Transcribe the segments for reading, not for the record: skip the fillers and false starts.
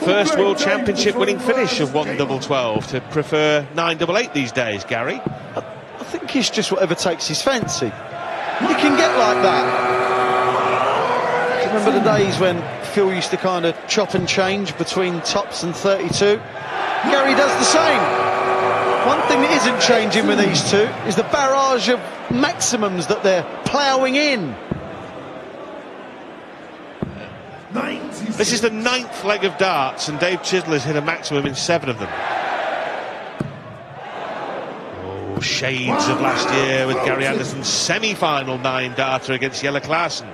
first World Championship winning finish of 1/12 to prefer 9/8 these days, Gary? I think it's just whatever takes his fancy. You can get like that. Do you remember the days when Phil used to kind of chop and change between tops and 32? Gary does the same. One thing that isn't changing with these two is the barrage of maximums that they're ploughing in. This is the 9th leg of darts, and Dave Chisnall has hit a maximum in 7 of them. Oh, shades of last year with Gary Anderson's semi-final 9-darter against Jelle Klaassen.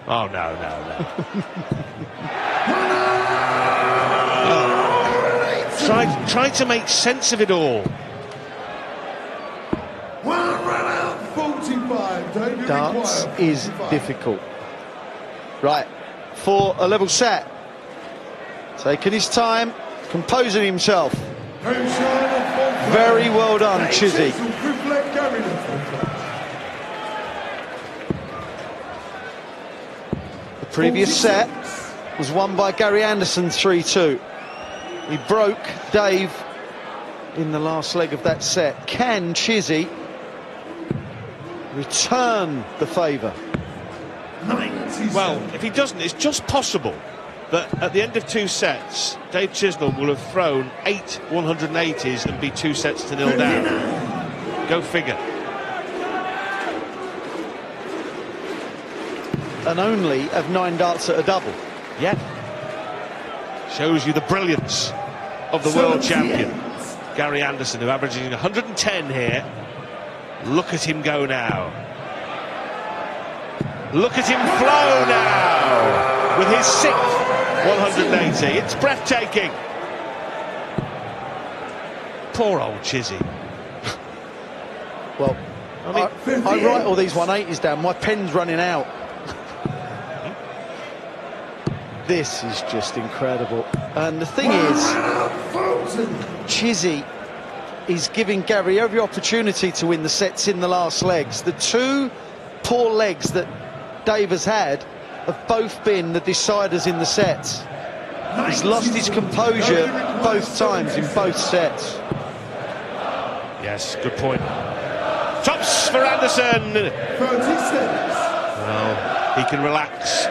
Oh, no. Try to make sense of it all. Darts is difficult. Right, for a level set. Taking his time, composing himself. Very well done, Chizzy. The previous set was won by Gary Anderson 3-2. He broke Dave in the last leg of that set. Can Chizzy return the favour? Well, if he doesn't, it's just possible that at the end of 2 sets, Dave Chisnall will have thrown 8 180s and be 2 sets to 0 down. Go figure. And only have 9 darts at a double. Yeah. Shows you the brilliance of the world champion, Gary Anderson, who averaging 110 here. Look at him go now. Look at him flow now with his 6th 180. It's breathtaking. Poor old Chizzy. Well, I write all these 180s down. My pen's running out. This is just incredible. And the thing is, Chizzy is giving Gary every opportunity to win the sets in the last legs. The 2 poor legs that Dave has had have both been the deciders in the sets. He's lost his composure both times in both sets. Yes, good point. Tops for Anderson. 30 seconds. Well, he can relax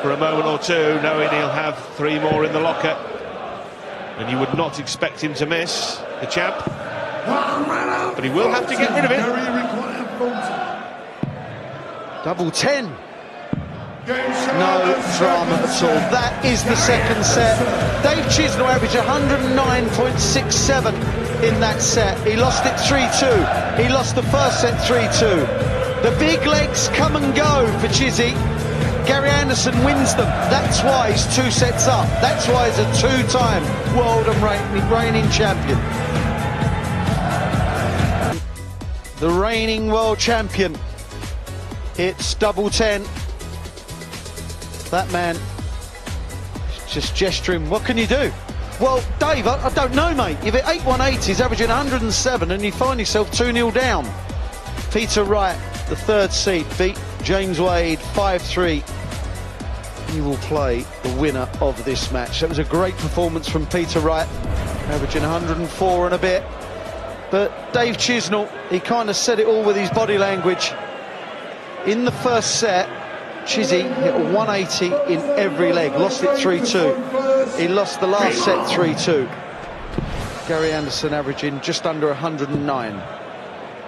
for a moment or two, knowing he'll have 3 more in the locker. And you would not expect him to miss, the champ. But he will have to get rid of it. Double 10. No drama at all. That is the second set. Dave Chisnall averaged 109.67 in that set. He lost it 3-2. He lost the first set 3-2. The big legs come and go for Chizzy. Gary Anderson wins them. That's why he's 2 sets up. That's why he's a 2-time world and reigning champion. The reigning world champion. It's double 10. That man is just gesturing. What can you do? Well, Dave, I don't know, mate. You've hit 8 180s, averaging 107, and you find yourself 2-0 down. Peter Wright, the 3rd seed, beat James Wade 5-3. You will play the winner of this match. That was a great performance from Peter Wright, averaging 104 and a bit. But Dave Chisnall, he kind of said it all with his body language. In the first set, Chizzy hit a 180 in every leg, lost it 3-2. He lost the last set 3-2. Gary Anderson averaging just under 109.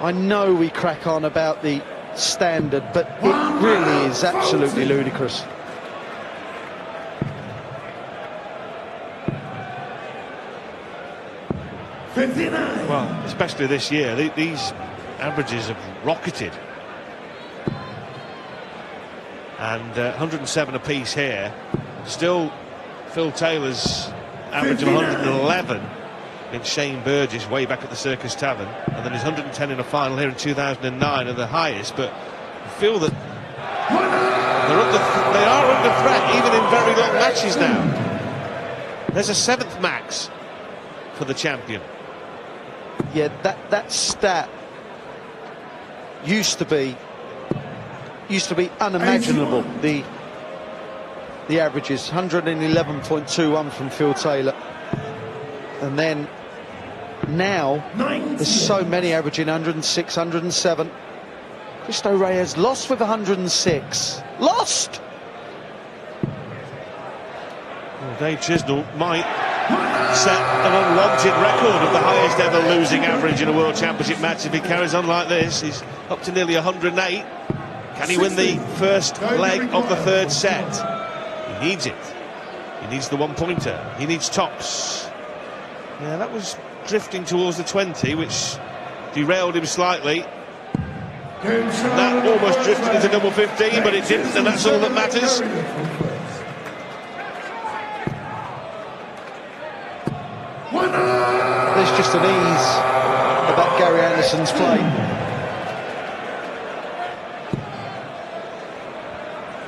I know we crack on about the standard, but it really is absolutely ludicrous. Well, especially this year, these averages have rocketed. And 107 apiece here. Still, Phil Taylor's average of 111 against Shane Burgess way back at the Circus Tavern, and then his 110 in a final here in 2009 are the highest. But I feel that they are under threat even in very long matches now. There's a 7th max for the champion. Yeah, that stat used to be unimaginable. The the averages. 111.21 from Phil Taylor. And then now there's so many averaging 106, 107. Cristo Reyes lost with 106. Lost! Well, Dave Chisnall might set an unwanted record of the highest ever losing average in a World Championship match if he carries on like this. He's up to nearly 108. Can he win the first leg of the third set? He needs it. He needs the one-pointer. He needs tops. Yeah, that was drifting towards the 20, which derailed him slightly. And that almost drifted into double 15, but it didn't, and that's all that matters. There's just an ease about Gary Anderson's play.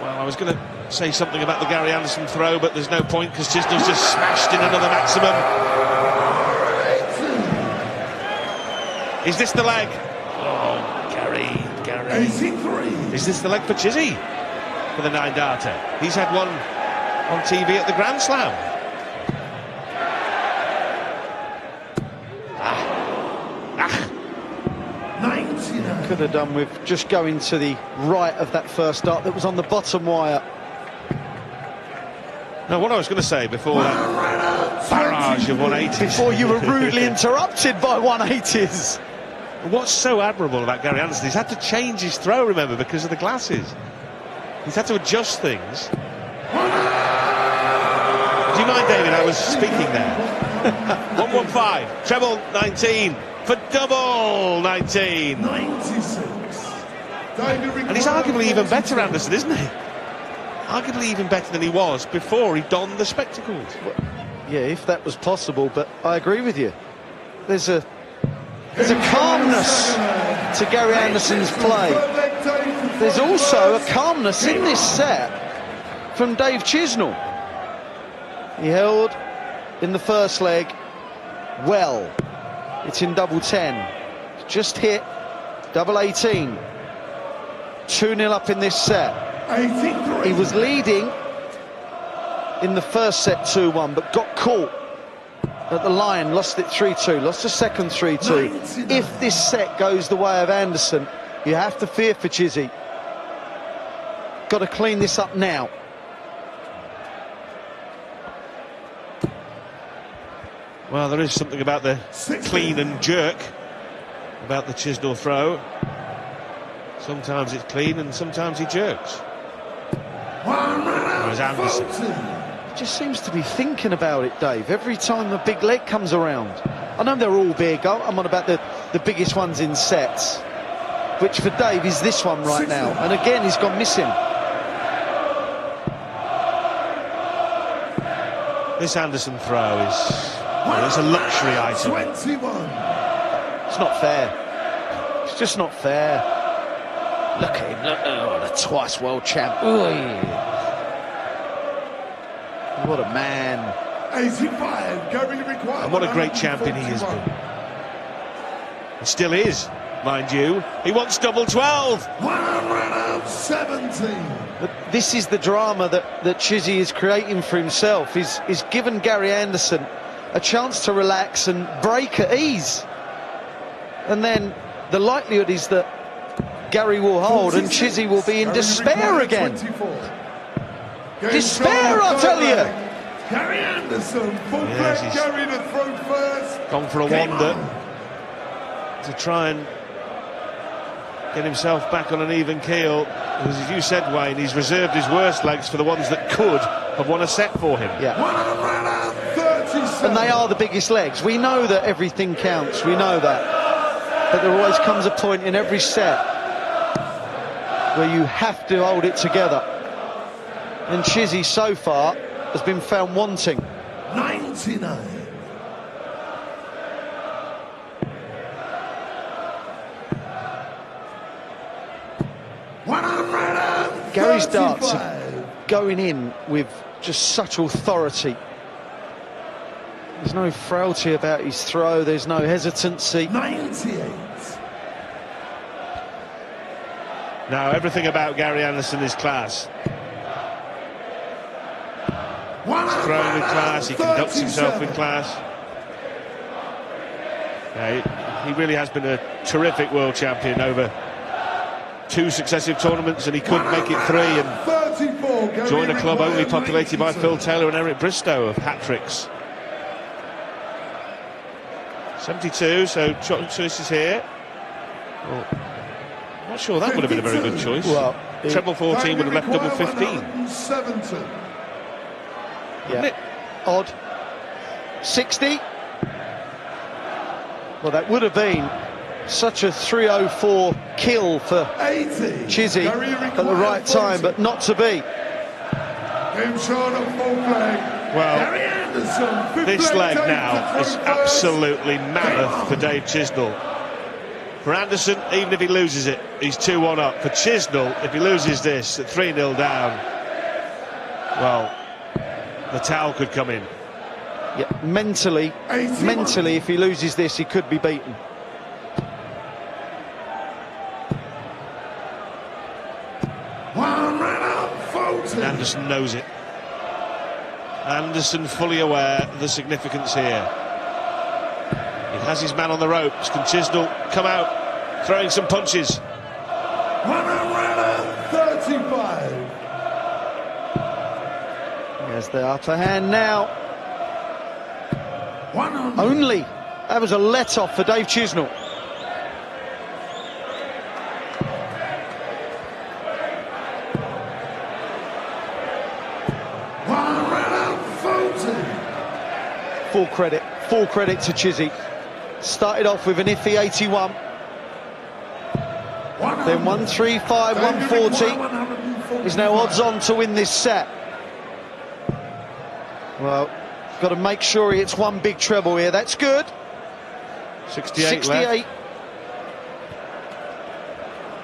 Well, I was going to say something about the Gary Anderson throw, but there's no point because Chisnall's just smashed in another maximum. Is this the leg? Oh, Gary. 83. Is this the leg for Chizzy? For the 9-darter. He's had one on TV at the Grand Slam. Could have done with just going to the right of that first dart that was on the bottom wire. Now, what I was going to say before that barrage of 180s. Before you were rudely interrupted by 180s. What's so admirable about Gary Anderson, he's had to change his throw, remember, because of the glasses. He's had to adjust things. Do you mind, David? I was speaking there. 115, treble 19 for double 19. 96. And he's arguably even better, Anderson, isn't he? Arguably even better than he was before he donned the spectacles. Yeah, if that was possible, but I agree with you. There's a calmness to Gary Anderson's play. There's also a calmness in this set from Dave Chisnall. He held in the first leg well. It's in double 10. Just hit double 18. 2-0 up in this set. 83. He was leading in the first set 2-1, but got caught at the line, lost it 3-2, lost the second 3-2. If this set goes the way of Anderson, you have to fear for Chizzy. Got to clean this up now. Well, there is something about the clean and jerk about the Chisnall throw. Sometimes it's clean and sometimes he jerks. Whereas Anderson Just seems to be thinking about it, Dave, every time the big leg comes around. I know they're all big. I'm on about the biggest ones in sets, which for Dave is this one right now. And again, he's gone missing. This Anderson throw is, well, it's a luxury item. 21. It's not fair. It's just not fair. Look at him, look, oh, the twice world champ. What a man. 85. Gary required. And what a great champion he has been. And still is, mind you. He wants double 12. 117. But this is the drama that Chizzy is creating for himself. He's given Gary Anderson a chance to relax and break at ease. And then the likelihood is that Gary will hold and Chizzy will be in despair again. 24. Despair, I tell you. Gary Anderson, full Yes, play, he's Gary to throw first. Gone for a wander to try and get himself back on an even keel. Because as you said, Wayne, he's reserved his worst legs for the ones that could have won a set for him. Yeah. 137. And they are the biggest legs. We know that everything counts. We know that. But there always comes a point in every set where you have to hold it together. And Chizzy so far has been found wanting. 99. Gary's darts are going in with just such authority. There's no frailty about his throw, there's no hesitancy. 98. Now, everything about Gary Anderson is class. He's throwing with class, he conducts himself with class. He really has been a terrific world champion over 2 successive tournaments, and he could make it 3 and join a club only populated by Phil Taylor and Eric Bristow of hat-tricks. 72, so choices here. Well, I'm not sure that would have been a very good choice. Well, treble 14 would have left double 15. Yeah, odd. 60. Well, that would have been such a 304 kill for Chizzy at the right time, but not to be. Well, this leg now is absolutely mammoth for Dave Chisnall. For Anderson, even if he loses it, he's 2-1 up. For Chisnall, if he loses this at 3-0 down, well, the towel could come in. Yeah, mentally, if he loses this, he could be beaten. Anderson knows it. Anderson fully aware of the significance here. He has his man on the ropes. Can Chisnall come out throwing some punches? 135. There's the upper hand now. Only. That was a let-off for Dave Chisnall. Full credit to Chizzy. Started off with an iffy 81. Then 135, 140. Is now odds on to win this set. Well, got to make sure he hits one big treble here. That's good. 68 left.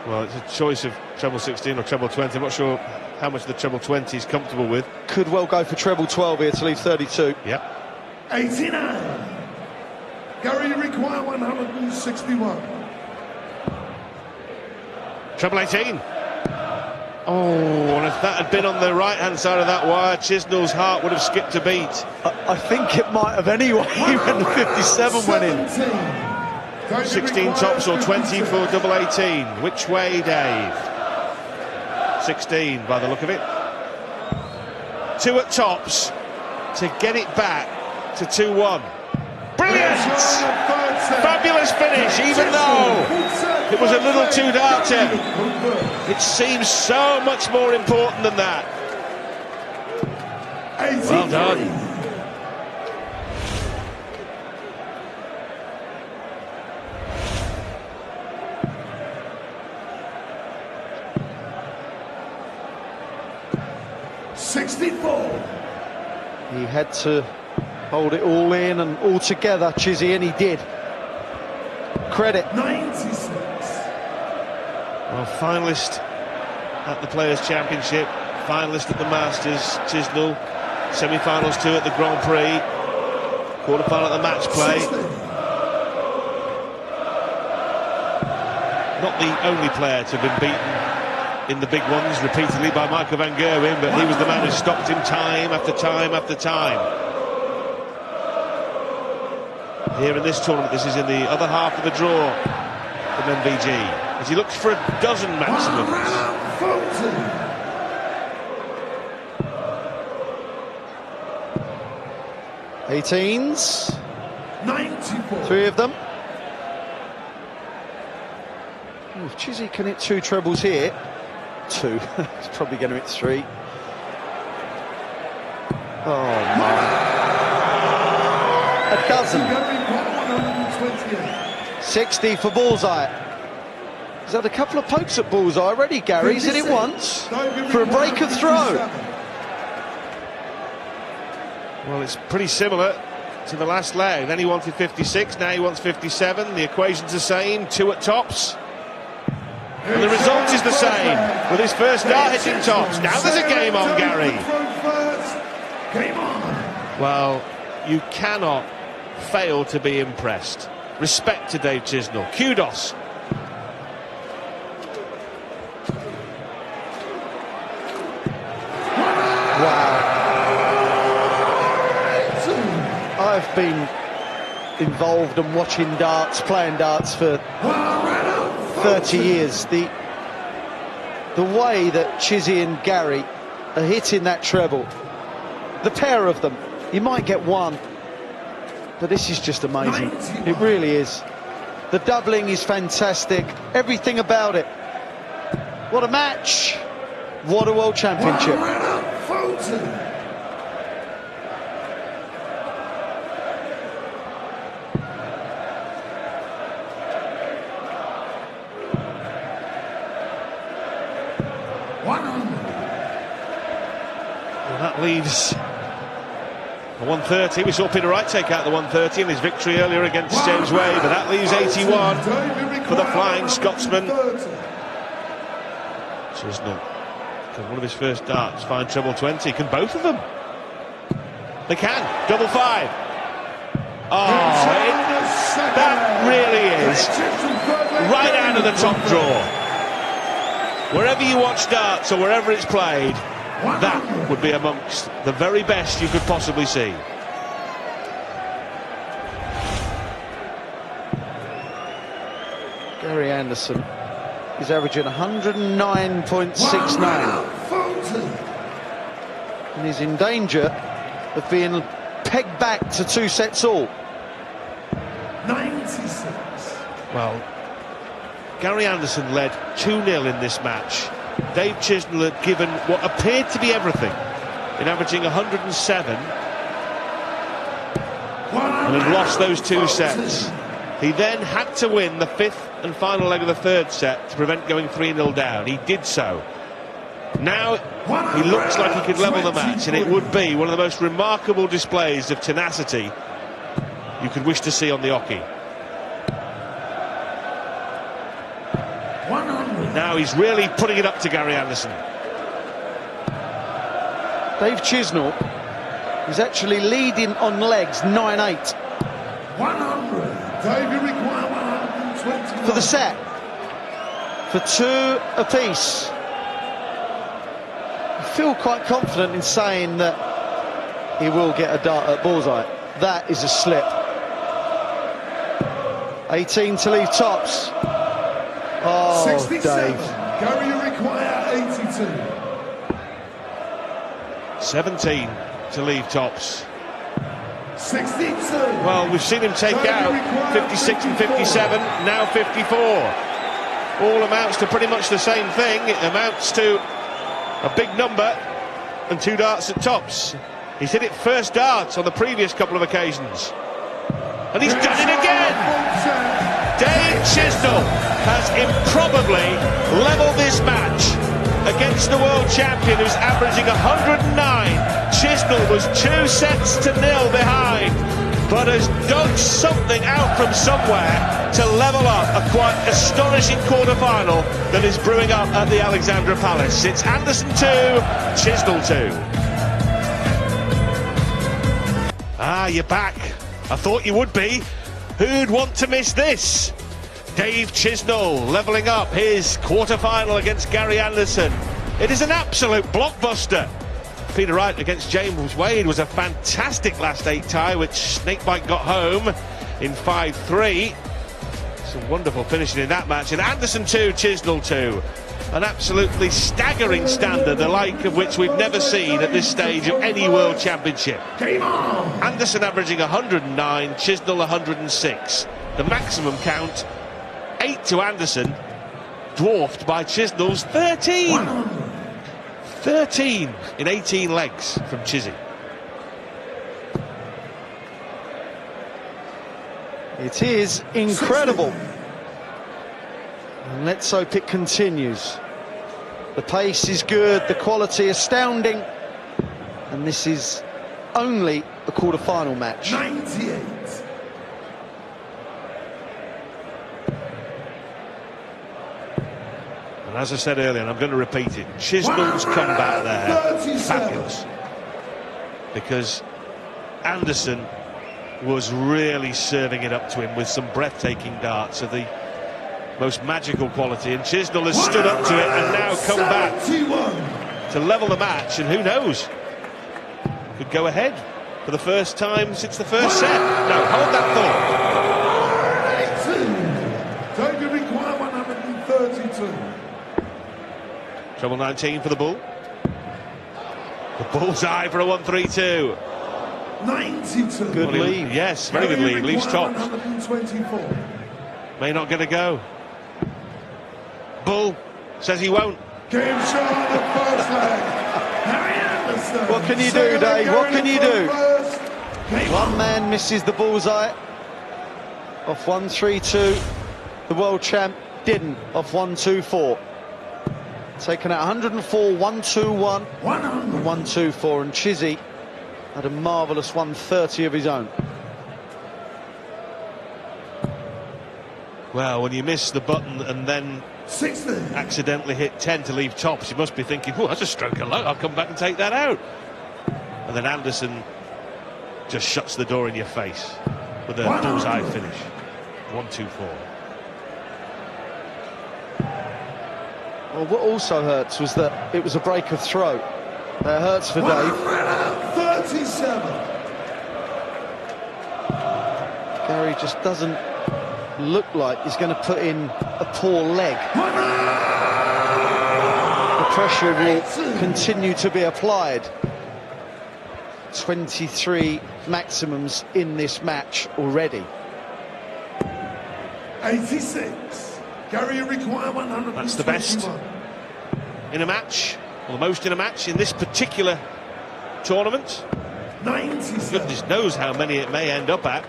Well, it's a choice of treble 16 or treble 20. I'm not sure how much the treble 20 is comfortable with. Could well go for treble 12 here to leave 32. Yep. 89. Gary require 161. Treble 18. Oh, and if that had been on the right-hand side of that wire, Chisnall's heart would have skipped a beat. I think it might have anyway when the 57 went in. 16 tops or 20 for double 18. Which way, Dave? 16 by the look of it. 2 at tops to get it back to 2-1. Brilliant! Fabulous finish, even though it was a little too darty. It seems so much more important than that. Well done. He had to hold it all in and all together, Chizzy, and he did. Credit. 96. Well, finalist at the Players' Championship, finalist at the Masters, Chisnall. Semi-finals 2 at the Grand Prix. Quarter-final at the match play. Not the only player to have been beaten in the big ones repeatedly by Michael van Gerwen, but he was the man who stopped him time after time after time. Here in this tournament, this is in the other half of the draw from MVG, as he looks for a dozen maximums. 18s. 94. 3 of them. Oh, if Chizzy can hit 2 trebles here, 2. He's probably going to hit 3. Oh my! A dozen. 60 for bullseye. He's had a couple of pokes at bullseye already, Gary. He's hit it once for a break of throw. Well, it's pretty similar to the last leg. Then he wanted 56, now he wants 57. The equation's the same, 2 at tops. And the result is the same, with his first dart hitting tops. Now there's a game on, Gary. Well, you cannot fail to be impressed. Respect to Dave Chisnall. Kudos. Wow. I've been involved and watching darts, playing darts for 30 years. The way that Chizzy and Gary are hitting that treble, the pair of them, you might get one, but this is just amazing. It really is. The doubling is fantastic, everything about it. What a match, what a World Championship. Well, that leaves the 130. We saw Peter Wright take out the 130 in his victory earlier against James Way, but that leaves 81 for the Flying Scotsman. Chisnall can one of his first darts find treble 20. Can both of them? They can. Double 5. Oh, that really is right out of the top drawer. Wherever you watch darts or wherever it's played, that would be amongst the very best you could possibly see. Gary Anderson is averaging 109.69 and is in danger of being pegged back to 2 sets all. 96. Well, Gary Anderson led 2-0 in this match. Dave Chisnall had given what appeared to be everything in averaging 107 and had lost those 2 sets. He then had to win the 5th and final leg of the 3rd set to prevent going 3-0 down. He did so. Now he looks like he could level the match, and it would be one of the most remarkable displays of tenacity you could wish to see on the hockey. Now he's really putting it up to Gary Anderson. Dave Chisnall is actually leading on legs 9-8 for the set, for 2 apiece. I feel quite confident in saying that he will get a dart at bullseye. That is a slip. 18 to leave tops. Oh, 67. Dave. Gary require 82. 17 to leave tops. 62. Well, we've seen him take out 56 and 57, now 54. All amounts to pretty much the same thing. It amounts to a big number and 2 darts at tops. He's hit it first darts on the previous couple of occasions. And he's done it again! Dave Chisnall has improbably levelled this match against the world champion, who's averaging 109. Chisnall was 2 sets to 0 behind, but has dug something out from somewhere to level up a quite astonishing quarter-final that is brewing up at the Alexandra Palace. It's Anderson 2, Chisnall 2. Ah, you're back. I thought you would be. Who'd want to miss this? Dave Chisnall levelling up his quarter-final against Gary Anderson. It is an absolute blockbuster. Peter Wright against James Wade was a fantastic last 8 tie, which Snakebite got home in 5-3. Some wonderful finishing in that match. And Anderson 2, Chisnall 2. An absolutely staggering standard, the like of which we've never seen at this stage of any World Championship. Anderson averaging 109, Chisnall 106. The maximum count, 8 to Anderson, dwarfed by Chisnall's 13. 13 in 18 legs from Chizzy. It is incredible. And let's hope it continues. The pace is good, the quality astounding, and this is only a quarter-final match. 98. And as I said earlier, and I'm going to repeat it, Chisnall's comeback there, fabulous. Because Anderson was really serving it up to him with some breathtaking darts of the most magical quality, and Chisnall has stood up to it and now come back to level the match, and who knows, could go ahead for the first time since the first set. No, hold that thought. Don't you require 132? Treble 19 for the bull. The bullseye for a 132. 92. Good lead. Yes, very good lead. Leaves top. 124. May not get a go. Bull says he won't. Game shot on the first leg. Harry Anderson. What can you do, Dave? What can you do? One man misses the bullseye off 132. The world champ didn't off 124. Taken at 104, 121, 124, and Chizzy had a marvellous 130 of his own. Well, when you miss the button and then 60. accidentally hit 10 to leave tops, you must be thinking, oh, that's a stroke of luck, I'll come back and take that out. And then Anderson just shuts the door in your face with a bullseye finish. 124. Well, what also hurts was that it was a break of throat. That hurts for Dave. 37. Gary just doesn't look like he's going to put in a poor leg. The pressure will continue to be applied. 23 maximums in this match already. 86. Gary require 100. That's the best in a match, or the most in a match in this particular tournament. 97. Goodness knows how many it may end up at,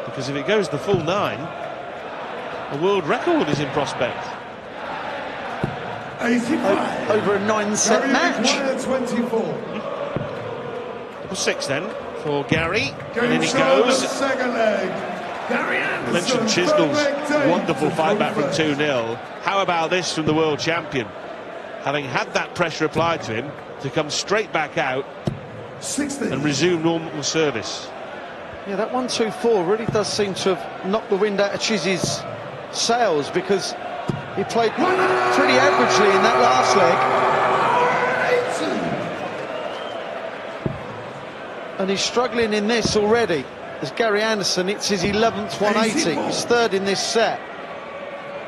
because if it goes the full 9, a world record is in prospect. 85. Over a 9-set Gary match. require 24. Double 6 then for Gary, and Game in he shot on the goes. second leg. Gary Anderson. Mentioned Chisnall's perfect day wonderful to fight back from progress. 2-0. How about this from the world champion? Having had that pressure applied to him, to come straight back out 60. and resume normal service. Yeah, that 124 really does seem to have knocked the wind out of Chizzy's sails, because he played pretty averagely in that last leg. And he's struggling in this already. As Gary Anderson, it's his 11th 180. He's third in this set.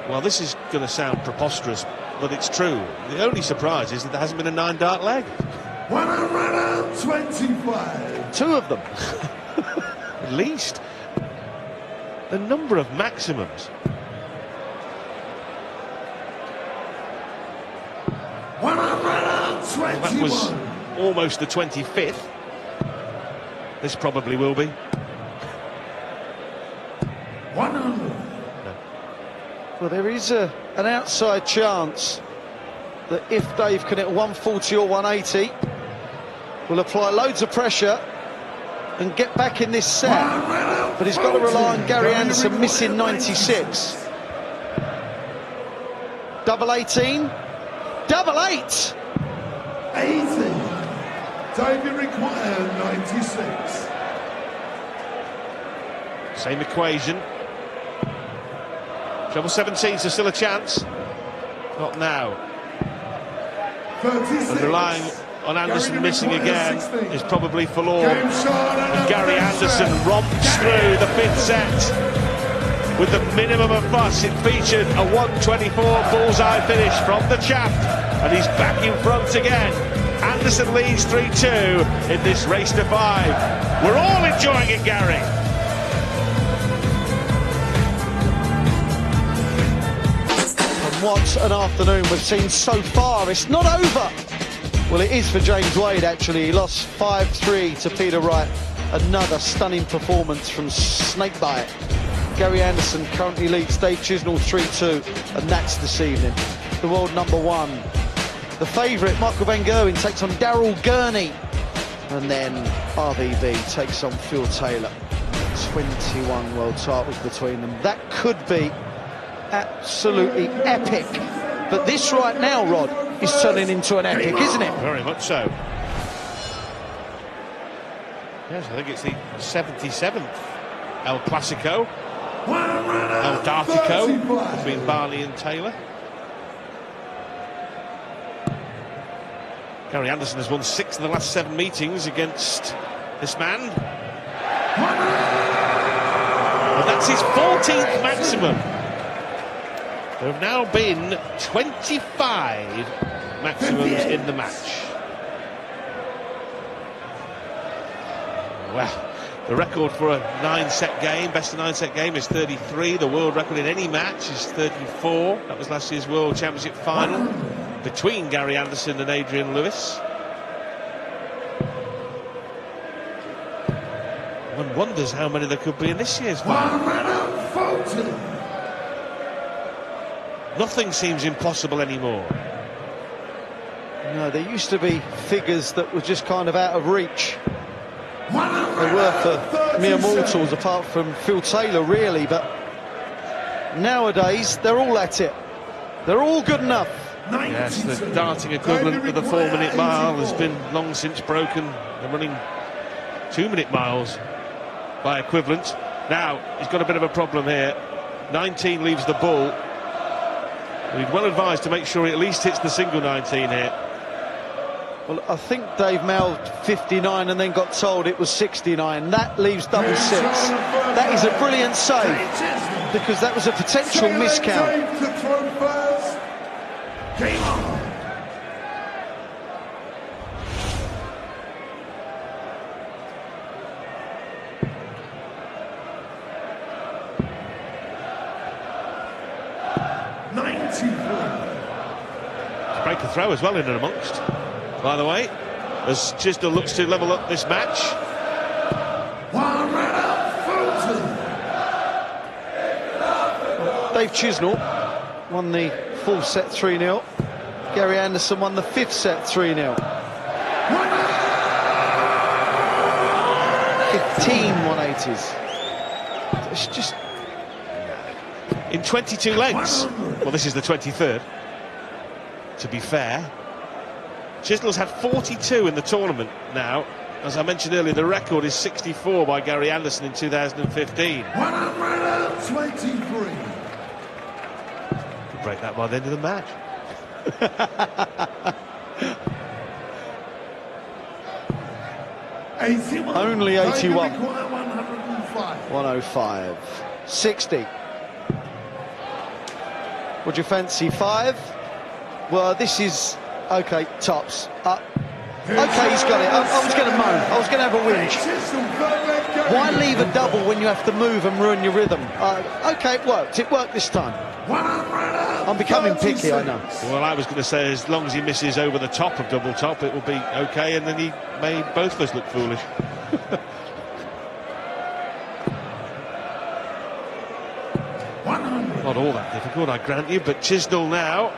Well, this is going to sound preposterous, but it's true. The only surprise is that there hasn't been a 9-dart leg. 125. 2 of them. At least. The number of maximums. 121. That was almost the 25th. This probably will be. 100. Well, there is an outside chance that if Dave can hit 140 or 180, will apply loads of pressure and get back in this set. But he's got to rely on Gary Anderson missing 96. Double 18, double 8. 80. David required 96. Same equation. Treble 17, so still a chance. Not now. 36. And relying on Anderson missing again is probably forlorn. Game shot And Gary Anderson romps through the 5th set with the minimum of fuss. It featured a 124 bullseye finish from the champ, and he's back in front again. Anderson leads 3-2 in this race to 5. We're all enjoying it, Gary. And what an afternoon we've seen so far. It's not over. Well, it is for James Wade, actually. He lost 5-3 to Peter Wright. Another stunning performance from Snakebite. Gary Anderson currently leads Dave Chisnall 3-2, and that's this evening. The world #1. The favourite, Michael Van Gerwen, takes on Daryl Gurney. And then RVB takes on Phil Taylor. 21 world titles between them. That could be absolutely epic. But this right now, Rod, is turning into an epic, isn't it? Very much so. Yes, I think it's the 77th El Clasico, El Dartico, between Barney and Taylor. Gary Anderson has won 6 of the last 7 meetings against this man. And that's his 14th maximum. There have now been 25 maximums in the match. Well, the record for a 9-set game, best of 9-set game, is 33. The world record in any match is 34. That was last year's World Championship final between Gary Anderson and Adrian Lewis. One wonders how many there could be in this year's final. Nothing seems impossible anymore. No, there used to be figures that were just kind of out of reach. They were for mere mortals, apart from Phil Taylor, really, but nowadays they're all at it. They're all good enough. Yes, the darting equivalent of the 4-minute mile has been long since broken. They're running 2-minute miles by equivalent. Now, he's got a bit of a problem here. 19 leaves the ball. He's well advised to make sure he at least hits the single 19 here. Well, I think Dave mouthed 59 and then got told it was 69. That leaves double 6. That is a brilliant save, because that was a potential miscount. Game on. Break a throw as well in and amongst, by the way, as Chisnall looks to level up this match. Dave Chisnall won the 4th set 3-0. Gary Anderson won the 5th set 3-0. 15 180s. It's just... In 22 legs. Well, this is the 23rd. To be fair, Chisnall's had 42 in the tournament now. As I mentioned earlier, the record is 64 by Gary Anderson in 2015. 123. Could break that by the end of the match. Only 81. 105. 105. 60. Would you fancy 5? Well, this is... OK, tops. OK, he's got it. I was going to moan. I was going to have a whinge. Why leave a double when you have to move and ruin your rhythm? OK, it worked. It worked this time. I'm becoming picky, I know. Well, I was going to say, as long as he misses over the top of double top, it will be OK, and then he made both of us look foolish. Not all that difficult, I grant you, but Chisnall now,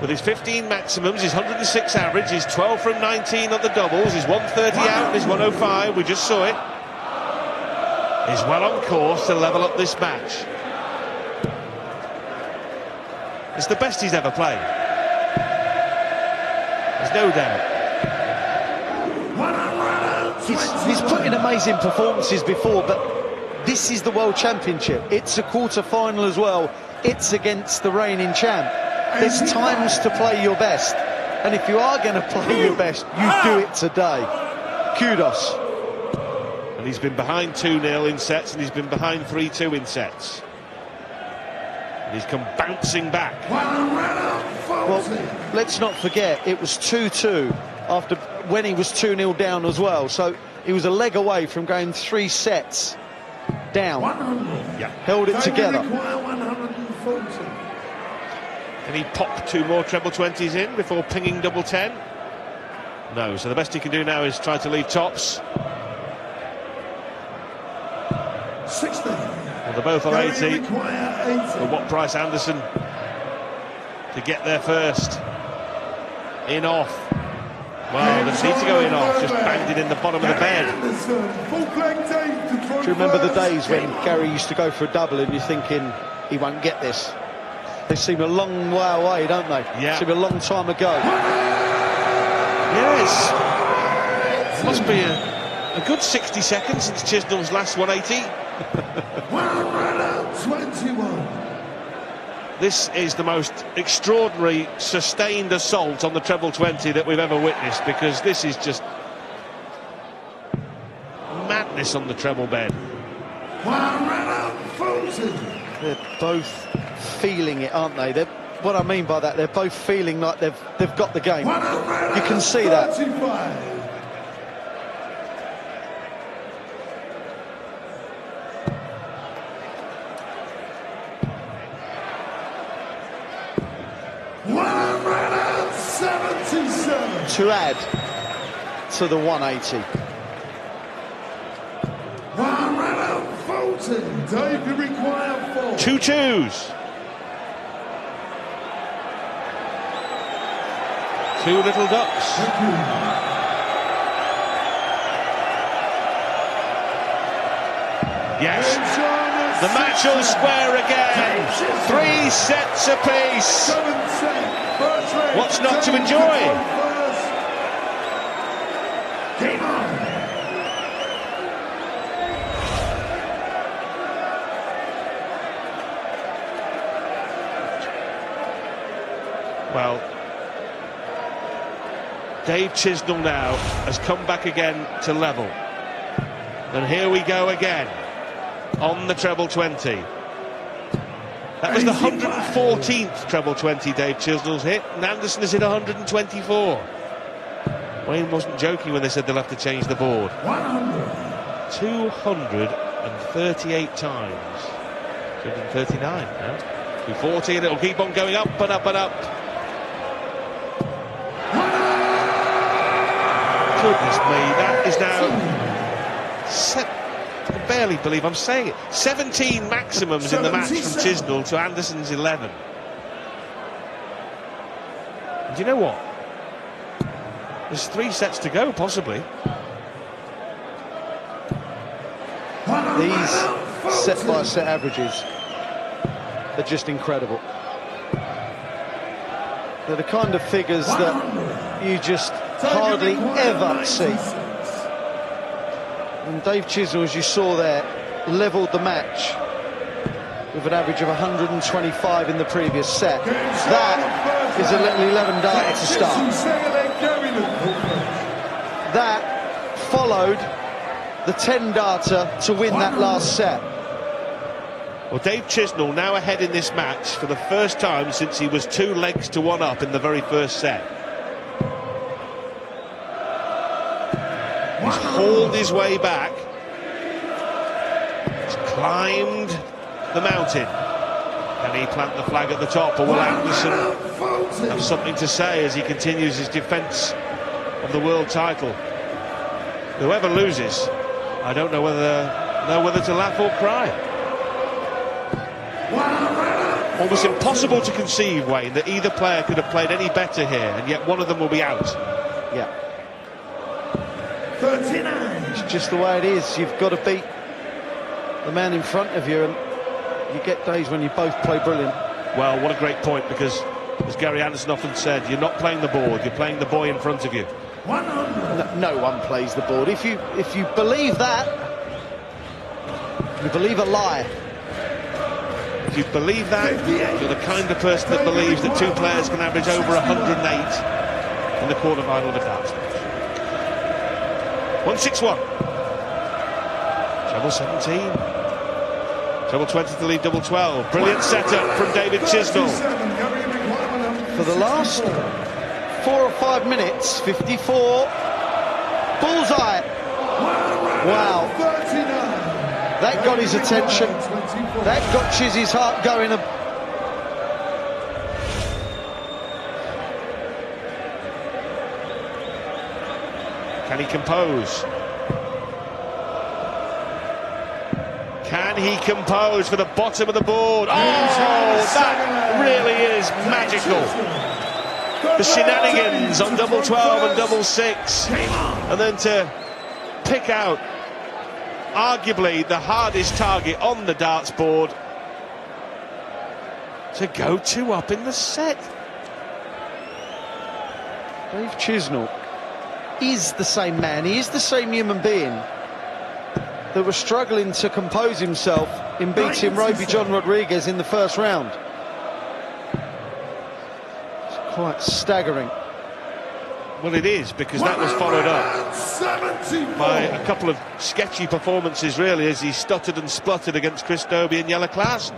with his 15 maximums, his 106 average, his 12 from 19 on the doubles, his 130 out, his 105, we just saw it, is well on course to level up this match. It's the best he's ever played. There's no doubt. He's put in amazing performances before, but this is the World Championship. It's a quarter-final as well. It's against the reigning champ. There's times to play your best, and if you are going to play your best, you do it today. Kudos. And he's been behind 2-0 in sets, and he's been behind 3-2 in sets. And he's come bouncing back. Well, let's not forget, it was 2-2 after when he was 2-0 down as well. So he was a leg away from going 3 sets down. Yeah. Held it together. Can he pop 2 more treble 20s in before pinging double 10? No, so the best he can do now is try to leave tops. 60. Well, they're both on 80. But what price Anderson to get there first? In off. Well, they need to go in off, just banged it in the bottom of the bed. Do you remember the days when Gary used to go for a double and you're thinking, he won't get this? They seem a long way away, don't they? Yeah. Seem a long time ago. Yes. It must be a good 60 seconds since Chisnall's last 180. 121. This is the most extraordinary sustained assault on the treble 20 that we've ever witnessed, because this is just madness on the treble bed. They're both feeling it, aren't they? What I mean by that, they're both feeling like they've got the game. You can see that. 177 to add to the 180. 140. David required 4. 2 twos. 2 little ducks. Yes, the match will square again. 3 sets apiece. What's not to enjoy? Game on. Well, Dave Chisnall now has come back again to level. And here we go again on the treble 20. That was the 114th treble 20 Dave Chisnall's hit, and Anderson has hit 124. Wayne wasn't joking when they said they'll have to change the board. 238 times. 239 now. 240, and it'll keep on going up and up and up. Goodness me, that is now... I can barely believe I'm saying it. 17 maximums in the match from Chisnall to Anderson's 11. And do you know what? There's 3 sets to go, possibly. These set-by-set averages are just incredible. They're the kind of figures that you just hardly ever see. And Dave Chisnall, as you saw there, levelled the match with an average of 125 in the previous set. That is a little 11 darter to start. That followed the 10 darter to win that last set. Well, Dave Chisnall now ahead in this match for the first time since he was 2 legs to 1 up in the very first set. He's hauled his way back. He's climbed the mountain. Can he plant the flag at the top, or will Anderson have something to say as he continues his defence of the world title? Whoever loses, I don't know whether to laugh or cry. Almost impossible to conceive, Wayne, that either player could have played any better here, and yet one of them will be out. Yeah. 39. It's just the way it is. You've got to beat the man in front of you, and you get days when you both play brilliant. Well, what a great point, because as Gary Anderson often said, you're not playing the board, you're playing the boy in front of you. No one plays the board. If you believe that, you believe a lie. If you believe that, you're the kind of person that believes that 2 players can average over 108 in the quarter-final of a darts match. 161. Treble 17. Treble 20 to lead double 12. Brilliant setup from David Chisnall. For the last 4 or 5 minutes, 54. Bullseye. Wow. That got his attention. That got Chizzy's heart going. Can he compose? Can he compose for the bottom of the board? Oh, that really is magical. The shenanigans on double 12 and double 6. And then to pick out arguably the hardest target on the darts board to go 2 up in the set. Dave Chisnall is the same man, he is the same human being that was struggling to compose himself in beating Roby John Rodriguez in the first round. quite staggering. Well, it is, because that was followed up 74. by a couple of sketchy performances, really, as he stuttered and spluttered against Chris Dobie and Jelle Klaassen.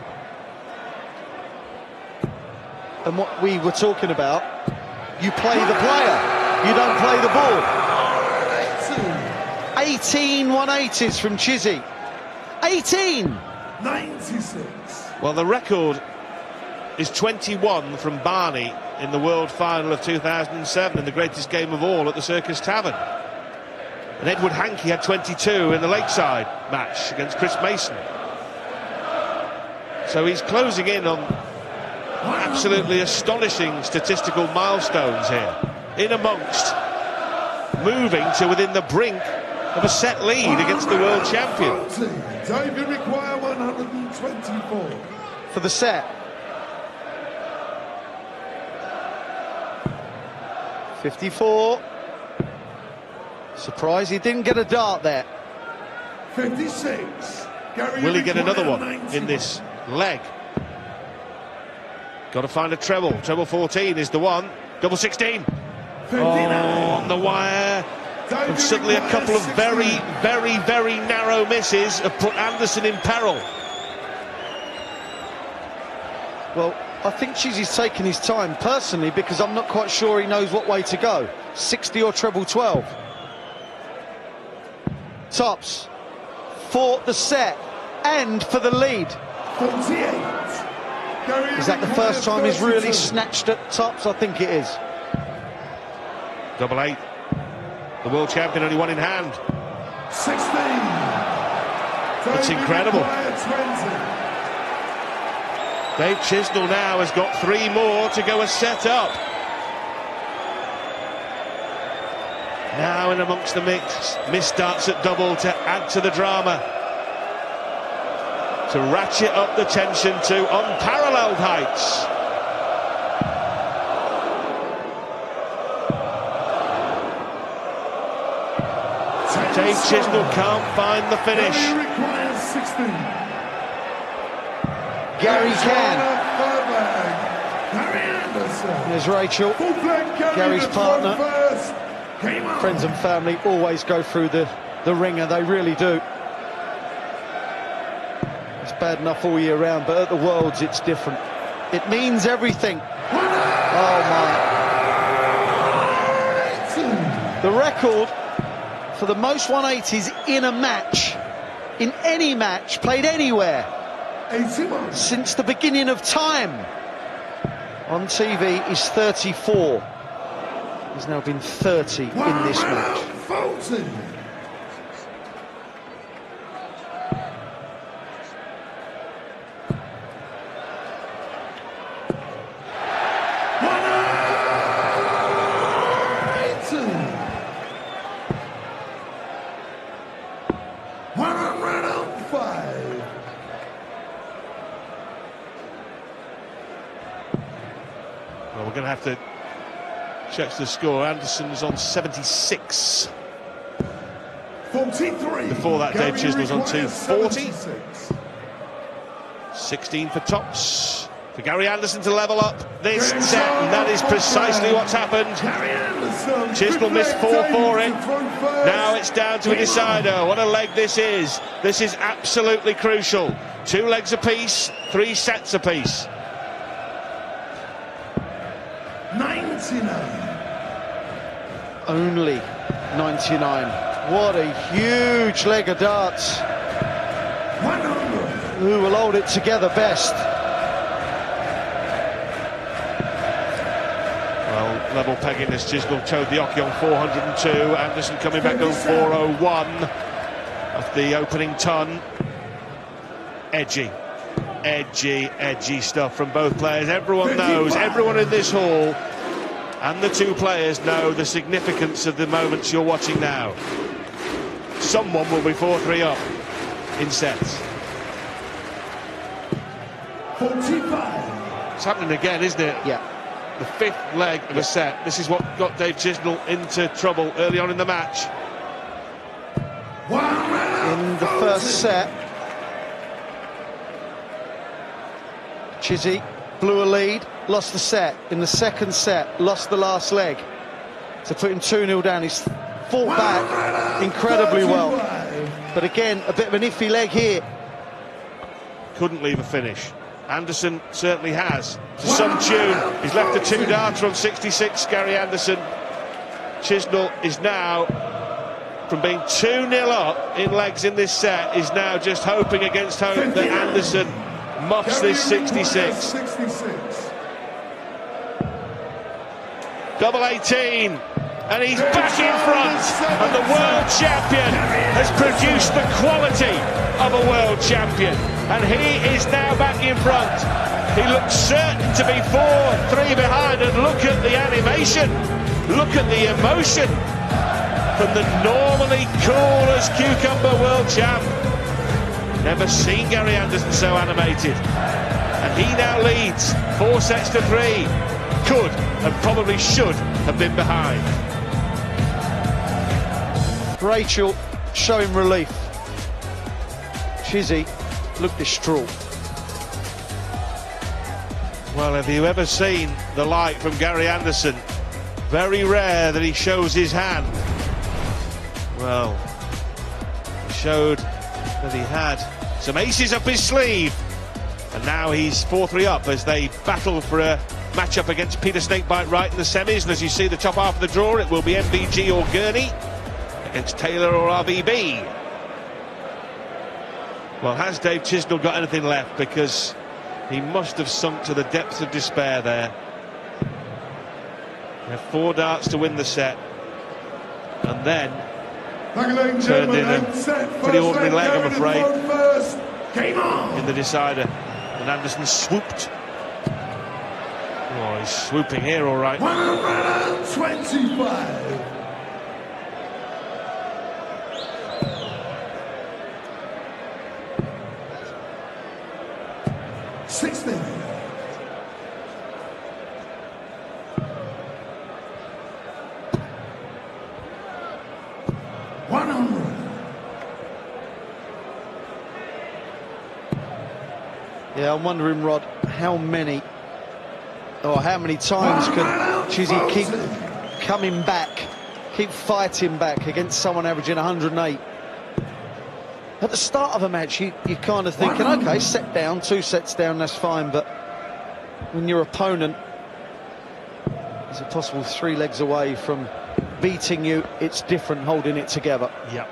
And what we were talking about, you play the player, you don't play the board. 18 180s from Chizzy. 18! 96. Well, the record is 21 from Barney in the World Final of 2007, in the greatest game of all at the Circus Tavern. And Edward Hankey had 22 in the Lakeside match against Chris Mason. So he's closing in on absolutely astonishing statistical milestones here, in amongst moving to within the brink of a set lead against the world champion. David require 124 for the set. 54. Surprised he didn't get a dart there. 56. Will he get another one in this leg? Got to find a treble. Treble 14 is the one. Double 16. On the wire. And suddenly a couple of very narrow misses have put Anderson in peril. Well, I think Chizzy's taking his time personally, because I'm not quite sure he knows what way to go. 60 or treble 12. Tops for the set and for the lead. 48. Is that the first time he's really snatched at tops? I think it is. Double 8. The world champion only one in hand. 16. It's incredible. Dave Chisnall now has got 3 more to go a set up. Now in amongst the mix, missed darts at double to add to the drama, to ratchet up the tension to unparalleled heights. Dave Chisnall can't find the finish. Gary can. There's Rachel, Gary's partner. Friends and family always go through the ringer, they really do. It's bad enough all year round, but at the Worlds it's different. It means everything. Oh my. The record for the most 180s in a match, in any match, played anywhere, since the beginning of time on TV is 34. There's now been 30 in this match. Well, we're going to have to check the score. Anderson's on 76. 43. Before that, Dave Chisnall was on 240. 16 for tops. For Gary Anderson to level up this set, and that is precisely what's happened. Chisnall missed 4 for it. Now it's down to a decider. What a leg this is. This is absolutely crucial. 2 legs apiece, 3 sets apiece. 99. Only 99. What a huge leg of darts. 100. Who will hold it together best? Well, level pegging as Chisnall towed the Oki on 402. Anderson coming back on 401 off the opening ton. Edgy stuff from both players. Everyone knows, everyone in this hall and the 2 players know the significance of the moments you're watching now. Someone will be 4-3 up in sets. 45. It's happening again, isn't it? Yeah. The 5th leg of a set. This is what got Dave Chisnall into trouble early on in the match. In the first set, Chizzy blew a lead. lost the set. In the second set, lost the last leg. To put him 2-0 down, he's fought back incredibly well. But again, a bit of an iffy leg here. Couldn't leave a finish. Anderson certainly has. To some tune, he's left the 2 darts on 66, Gary Anderson. Chisnall is now, from being 2-0 up in legs in this set, is now just hoping against hope that Anderson muffs this 66. Double 18, and he's back in front, and the world champion has produced the quality of a world champion, and he is now back in front. He looks certain to be 4-3 behind, and look at the animation, look at the emotion from the normally cool as cucumber world champ. Never seen Gary Anderson so animated, and he now leads 4-3. Could and probably should have been behind. Rachel showing relief. Chizzy looked distraught. Well, have you ever seen the like from Gary Anderson? Very rare that he shows his hand. Well, he showed that he had some aces up his sleeve, and now he's 4-3 up as they battle for a match-up against Peter Snakebite Wright in the semis. And as you see the top half of the draw, it will be MVG or Gurney against Taylor or RVB. Well, has Dave Chisnall got anything left? Because he must have sunk to the depths of despair there. He had 4 darts to win the set, and then turned in a pretty ordinary leg, I'm afraid, in the decider. And Anderson swooped. Oh, he's swooping here, all right. 125. Yeah, I'm wondering, Rod, how many times can Chizzy keep coming back, keep fighting back against someone averaging 108? At the start of a match, you're kind of thinking, okay, set down, 2 sets down, that's fine. But when your opponent is a possible 3 legs away from beating you, it's different holding it together. Yep.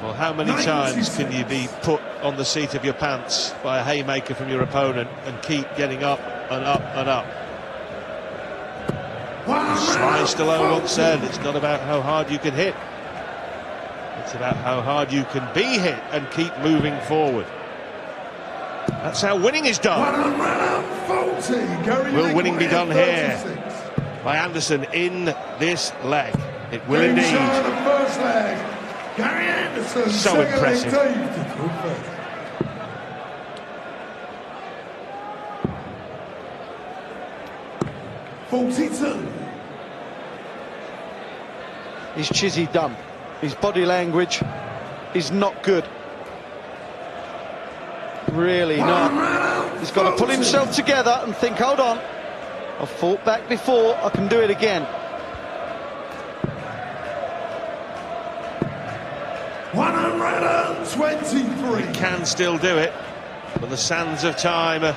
Well, how many times can you be put on the seat of your pants by a haymaker from your opponent and keep getting up and up and up? Sly Stallone once said, it's not about how hard you can hit, it's about how hard you can be hit and keep moving forward. That's how winning is done. Will winning be done here by Anderson in this leg? It will indeed. Gary Anderson, so impressive. 42. Is Chizzy done? His body language is not good. Really not. He's got to pull himself together and think, hold on, I've fought back before, I can do it again. 123. He can still do it, but the sands of time are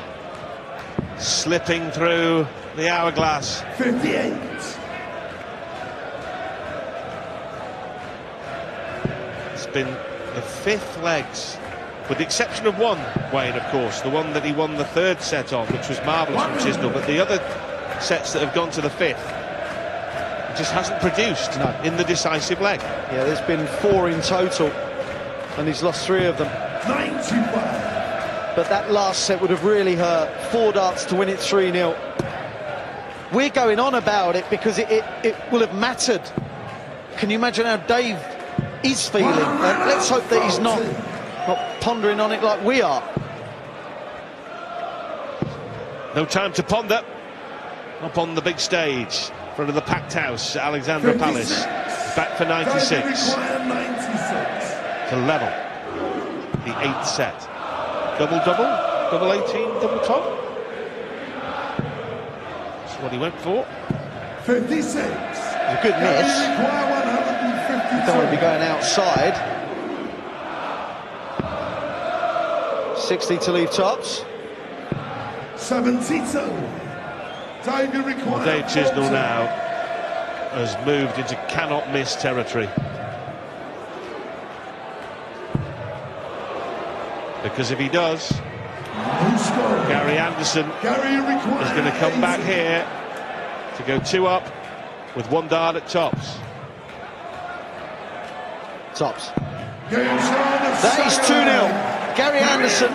slipping through the hourglass. 58. It's been the 5th legs, with the exception of one, Wayne, of course, the one that he won the 3rd set on, which was marvellous from Chisnall, but the other sets that have gone to the 5th, it just hasn't produced in the decisive leg. Yeah, there's been 4 in total, and he's lost 3 of them. 95. But that last set would have really hurt. 4 darts to win it 3-0. We're going on about it because it will have mattered. Can you imagine how Dave is feeling? Let's hope that he's not pondering on it like we are. No time to ponder. Up on the big stage, in front of the packed house at Alexandra Palace. Back for 96. To level the 8th set. Double-double, double 18, double top. what he went for. 56. It was a good miss. Require 152. Don't want to be going outside. 60 to leave tops. 72. David requires. Well, Dave Chisnall now has moved into cannot miss territory. Because if he does, Gary Anderson is going to come back here to go 2 up with 1 dart at tops. Tops. That That is 2-0. Gary Anderson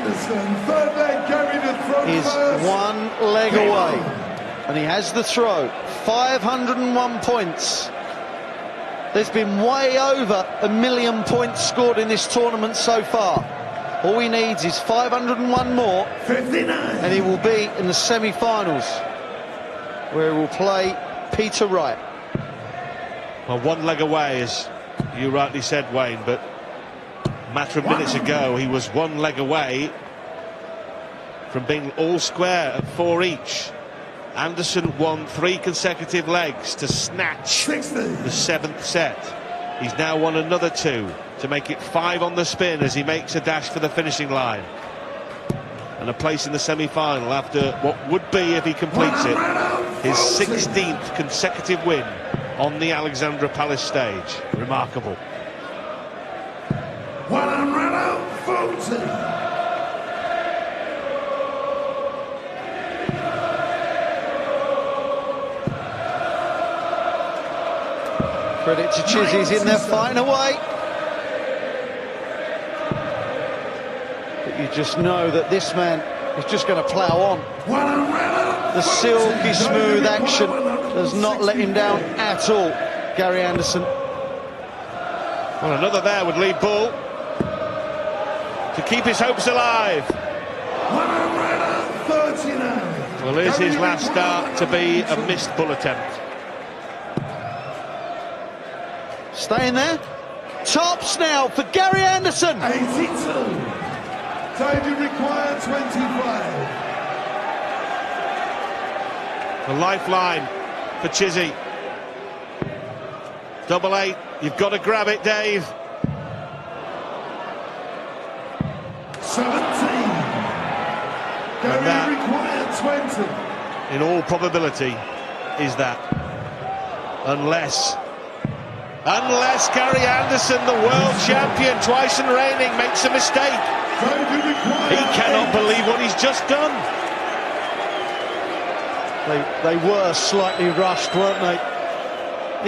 Third leg, Gary to throw is first. 1 leg away. And he has the throw. 501 points. There's been way over 1 million points scored in this tournament so far. All he needs is 501 more, 59. and he will be in the semi-finals, where he will play Peter Wright. Well, 1 leg away, as you rightly said, Wayne, but a matter of minutes ago, he was 1 leg away from being all square at 4 each. Anderson won 3 consecutive legs to snatch 60. the 7th set. He's now won another 2 to make it 5 on the spin as he makes a dash for the finishing line. And a place in the semi-final after what would be, if he completes it, his 16th consecutive win on the Alexandra Palace stage. Remarkable. 140. Credit to Chizzy, he's in there fighting away. But you just know that this man is just going to plough on. The silky smooth action does not let him down at all, Gary Anderson. Well, another there would leave Bull to keep his hopes alive. 139. Well, here's his last start to be a missed Bull attempt. Staying there. Tops now for Gary Anderson. 82. David required 25. A lifeline for Chizzy. 8-8. You've got to grab it, Dave. 17. Gary required 20. In all probability, is that. Unless Gary Anderson, the world champion, twice and reigning, makes a mistake. He cannot believe what he's just done. They were slightly rushed, weren't they?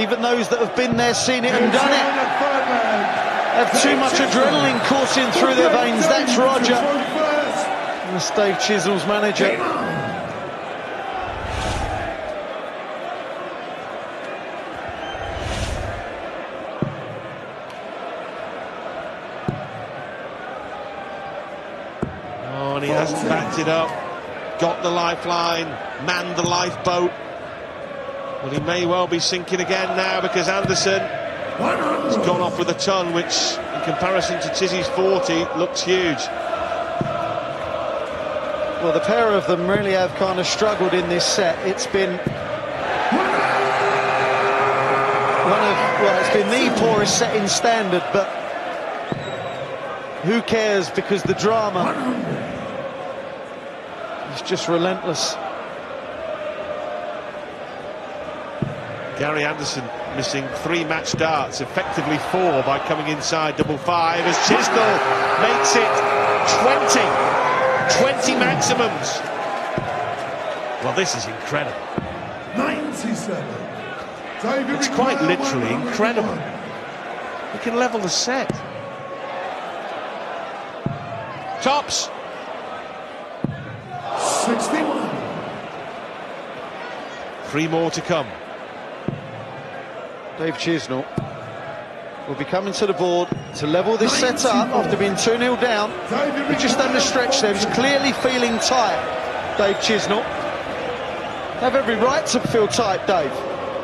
Even those that have been there, seen it and done it, have too much adrenaline coursing through their veins. That's Roger. And that's Dave Chisnall's manager. Oh, and he hasn't backed it up. Got the lifeline, manned the lifeboat. Well, he may well be sinking again now, because Anderson has gone off with a ton, which in comparison to Chizzy's 40 looks huge. Well, the pair of them really have kind of struggled in this set. It's been it's been the poorest set in standard, but who cares, because the drama is just relentless. Gary Anderson missing 3 match darts, effectively 4 by coming inside 5-5, as Chisnall makes it 20 maximums. Well, this is incredible. 97. It's quite literally incredible. He can level the set. Tops. 61. 3 more to come. Dave Chisnall will be coming to the board to level this set up after being 2-0 down. He's just under stretch there. He's clearly feeling tight, Dave Chisnall. Have every right to feel tight, Dave.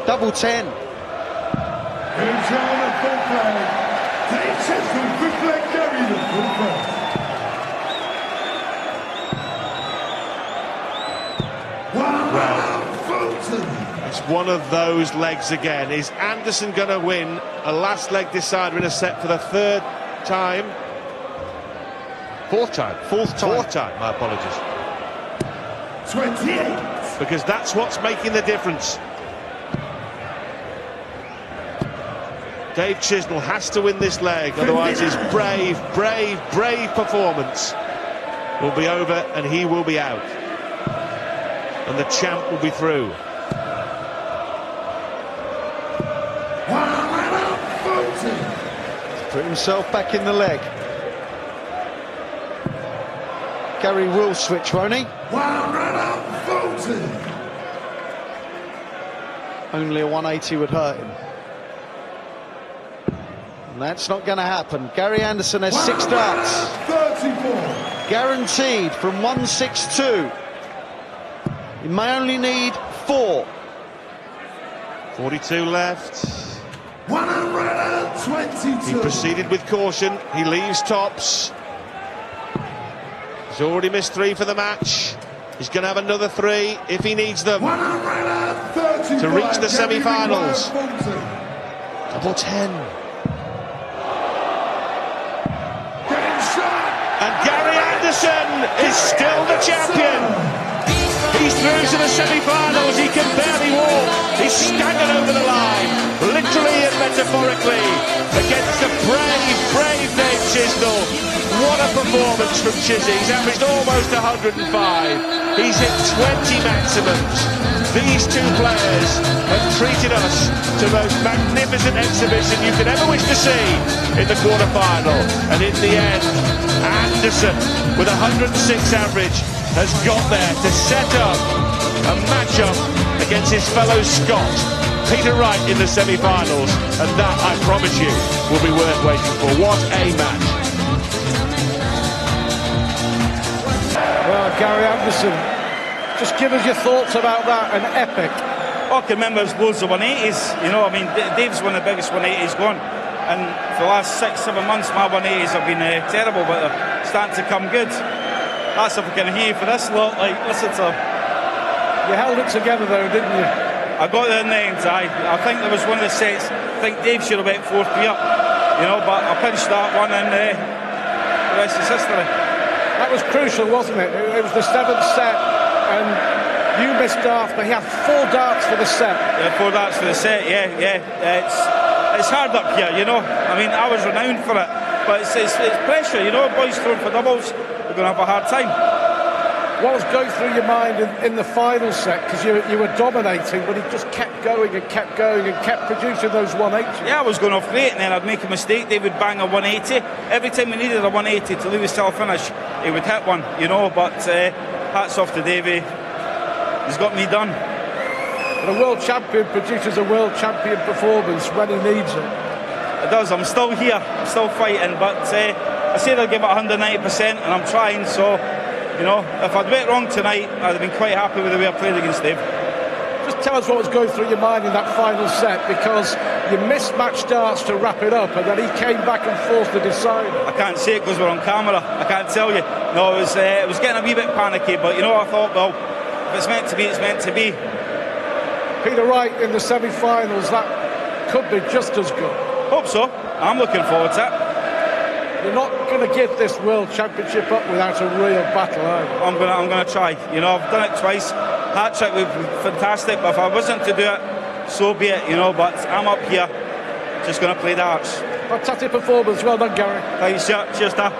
Double 10. Dave Chisnall, good leg, Gary the full first. It's one of those legs again. Is Anderson going to win a last leg decider in a set for the third time? Fourth time, my apologies. 28. Because that's what's making the difference. Dave Chisnall has to win this leg, otherwise his brave performance will be over and he will be out. And the champ will be through. Put himself back in the leg. Gary will switch, won't he? Only a 180 would hurt him. And that's not going to happen. Gary Anderson has 6 darts. 34. Guaranteed from 162. He may only need 4. 42 left. 122. He proceeded with caution. He leaves tops. He's already missed 3 for the match. He's going to have another 3 if he needs them to reach the semi-finals. Double 10. And Gary Anderson is still the champion. He's through to the semi-finals. He can barely walk. He's staggered over the line, literally and metaphorically, against the brave Dave Chisnall. What a performance from Chizzy. He's averaged almost 105. He's hit 20 maximums. These two players have treated us to the most magnificent exhibition you could ever wish to see in the quarter-final. And in the end, Anderson, with 106 average, has got there to set up a match-up against his fellow Scot, Peter Wright, in the semi-finals. And that, I promise you, will be worth waiting for. What a match. Well, Gary Anderson, just give us your thoughts about that, an epic. I can remember loads of 180s, you know, I mean, Dave's one of the biggest 180s going, and for the last 6-7 months my 180s have been terrible, but they're starting to come good. That's if we can hear for this lot, like, listen to them. You held it together though, didn't you? I got there in the end, I think there was one of the sets, I think Dave should have went 4-3 up, you know, but I pinched that one and the rest is history. That was crucial, wasn't it? It was the 7th set, and you missed darts, but he had 4 darts for the set. Yeah, 4 darts for the set, yeah. It's hard up here, you know. I mean, I was renowned for it, but it's pressure, you know. Boys throwing for doubles, we're going to have a hard time. What was going through your mind in the final set? Because you were dominating, but he just kept going and kept going and kept producing those 180s. Yeah, I was going off great, and then I'd make a mistake. They would bang a 180. Every time we needed a 180 to leave us till finish, he would hit one, you know. But hats off to Davey. He's got me done. But a world champion produces a world champion performance when he needs it. It does. I'm still here. I'm still fighting. But I said I'd give it 190%, and I'm trying. So, you know, if I'd went wrong tonight, I'd have been quite happy with the way I played against Dave. Just tell us what was going through your mind in that final set, because you mismatched darts to wrap it up, and then he came back and forced the decider. I can't say it because we're on camera. I can't tell you. No, it was getting a wee bit panicky, but you know, I thought, well, if it's meant to be, it's meant to be. Peter Wright in the semi-finals, that could be just as good. Hope so. I'm looking forward to it. You're not going to give this World Championship up without a real battle, are you? I'm going to try. You know, I've done it twice. Hat trick would be fantastic, but if I wasn't to do it, so be it, you know. But I'm up here, just going to play darts. Fantastic performance. Well done, Gary. Thanks, cheers, Dad.